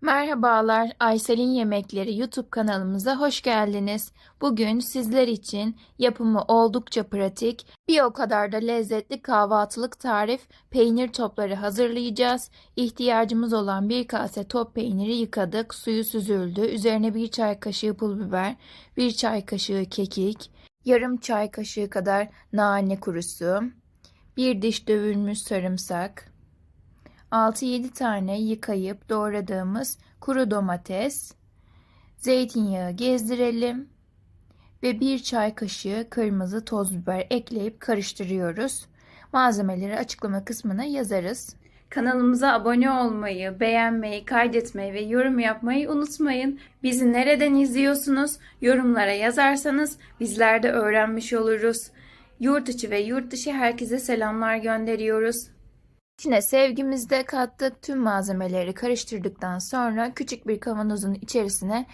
Merhabalar, Aysel'in Yemekleri YouTube kanalımıza hoş geldiniz. Bugün sizler için yapımı oldukça pratik, bir o kadar da lezzetli kahvaltılık tarif peynir topları hazırlayacağız. İhtiyacımız olan bir kase top peyniri yıkadık, suyu süzüldü. Üzerine bir çay kaşığı pul biber, bir çay kaşığı kekik, yarım çay kaşığı kadar nane kurusu, bir diş dövülmüş sarımsak, 6-7 tane yıkayıp doğradığımız kuru domates, zeytinyağı gezdirelim ve bir çay kaşığı kırmızı toz biber ekleyip karıştırıyoruz. Malzemeleri açıklama kısmına yazarız. Kanalımıza abone olmayı, beğenmeyi, kaydetmeyi ve yorum yapmayı unutmayın. Bizi nereden izliyorsunuz? Yorumlara yazarsanız bizler de öğrenmiş oluruz. Yurt içi ve yurt dışı herkese selamlar gönderiyoruz. İçine sevgimizi de kattık. Tüm malzemeleri karıştırdıktan sonra küçük bir kavanozun içerisine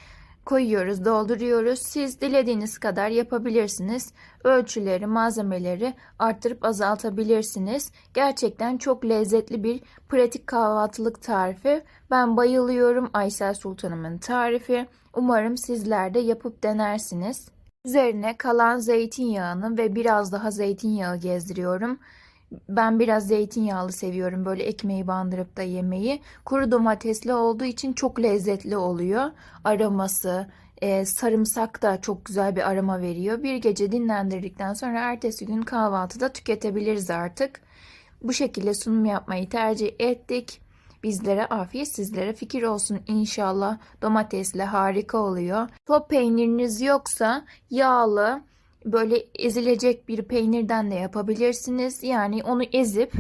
koyuyoruz, dolduruyoruz. Siz dilediğiniz kadar yapabilirsiniz. Ölçüleri, malzemeleri arttırıp azaltabilirsiniz. Gerçekten çok lezzetli bir pratik kahvaltılık tarifi. Ben bayılıyorum, Aysel Sultanımın tarifi. Umarım sizler de yapıp denersiniz. Üzerine kalan zeytinyağını ve biraz daha zeytinyağı gezdiriyorum. Ben biraz zeytinyağlı seviyorum, böyle ekmeği bandırıp da yemeyi. Kuru domatesli olduğu için çok lezzetli oluyor. Aroması, sarımsak da çok güzel bir aroma veriyor. Bir gece dinlendirdikten sonra ertesi gün kahvaltıda tüketebiliriz artık. Bu şekilde sunum yapmayı tercih ettik. Bizlere afiyet, sizlere fikir olsun inşallah. Domatesle harika oluyor. Top peyniriniz yoksa yağlı, böyle ezilecek bir peynirden de yapabilirsiniz. Yani onu ezip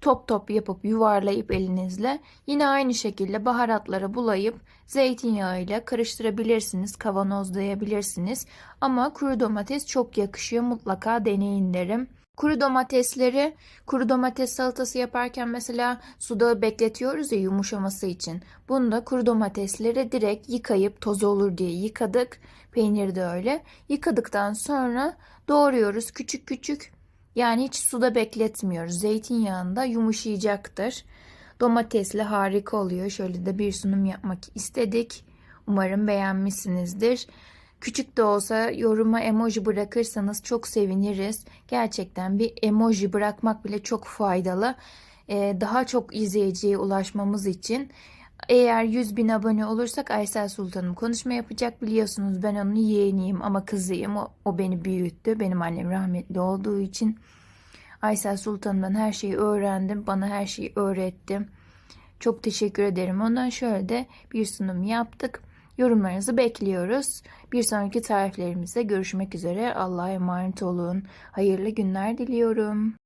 top top yapıp yuvarlayıp elinizle yine aynı şekilde baharatları bulayıp zeytinyağıyla karıştırabilirsiniz, kavanozlayabilirsiniz. Ama kuru domates çok yakışıyor, mutlaka deneyin derim. Kuru domates salatası yaparken mesela suda bekletiyoruz ya yumuşaması için. Bunda kuru domatesleri direkt yıkayıp toz olur diye yıkadık. Peyniri de öyle. Yıkadıktan sonra doğruyoruz küçük küçük. Yani hiç suda bekletmiyoruz. Zeytinyağında yumuşayacaktır. Domatesli harika oluyor. Şöyle de bir sunum yapmak istedik. Umarım beğenmişsinizdir. Küçük de olsa yoruma emoji bırakırsanız çok seviniriz. Gerçekten bir emoji bırakmak bile çok faydalı. Daha çok izleyiciye ulaşmamız için. Eğer 100 bin abone olursak Aysel Sultanım konuşma yapacak, biliyorsunuz ben onun yeğeniyim ama kızıyım. O beni büyüttü. Benim annem rahmetli olduğu için Aysel Sultan'dan her şeyi öğrendim. Bana her şeyi öğretti. Çok teşekkür ederim. Ondan şöyle de bir sunum yaptık. Yorumlarınızı bekliyoruz. Bir sonraki tariflerimizde görüşmek üzere. Allah'a emanet olun. Hayırlı günler diliyorum.